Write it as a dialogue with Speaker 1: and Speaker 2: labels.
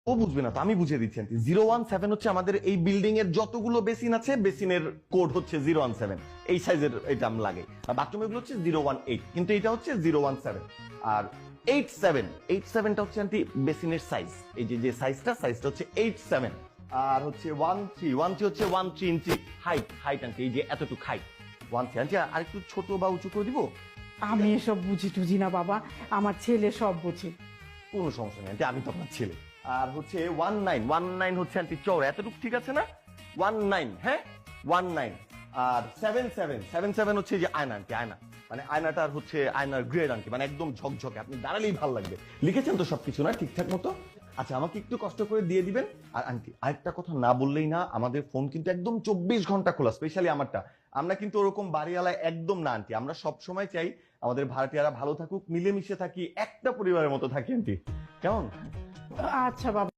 Speaker 1: ও বুঝবে না তো, আমি বুঝিয়ে দিচ্ছি আন্টি। 017 হচ্ছে আমাদের এই বিল্ডিং এর যতগুলো বেসিন আছে, বেসিনের কোড হচ্ছে 017। এই সাইজের এটা আমি লাগাই। আর বাথরুম এগুলো হচ্ছে 018, কিন্তু এটা হচ্ছে 017। আর 87টা হচ্ছে আন্টি বেসিনের সাইজ। এই যে সাইজটা হচ্ছে 87। আর হচ্ছে 13 হচ্ছে 13 ইঞ্চি হাইট আন্টি, এই যে এতটুকু হাইট 13 আন্টি। আর একটু ছোট বা উঁচু করে দিব?
Speaker 2: আমি এসব বুঝি টুঝি না বাবা, আমার ছেলে সব বুঝে।
Speaker 1: কোনো সমস্যা নেই আন্টি, আমি তো আপনার ছেলে। আর হচ্ছে 19 হচ্ছে আন্টি চওড়া, এতটুকু ঠিক আছে না? 19, হ্যাঁ 19। আর 77 হচ্ছে যে আয়না আন্টি, আয়না মানে আয়নাটার হচ্ছে আয়নার গ্রেড আন্টি, মানে একদম ঝকঝকে, আপনি দাঁড়ালেই ভালো লাগবে। লিখেছেন তো সবকিছু না ঠিকঠাক মতো? আচ্ছা, আমাকে একটু কষ্ট করে দিয়ে দিবেন। আর আন্টি আরেকটা কথা না বললেই না, আমাদের ফোন কিন্তু একদম 24 ঘন্টা খোলা, স্পেশালি আমারটা। আমরা কিন্তু ওরকম বাড়িওয়ালায় একদম না আন্টি, আমরা সব সময় চাই আমাদের ভাড়াটিয়ারা ভালো থাকুক, মিলেমিশে থাকি, একটা পরিবারের মতো থাকি আন্টি। কেমন?
Speaker 2: আচ্ছা বাবা।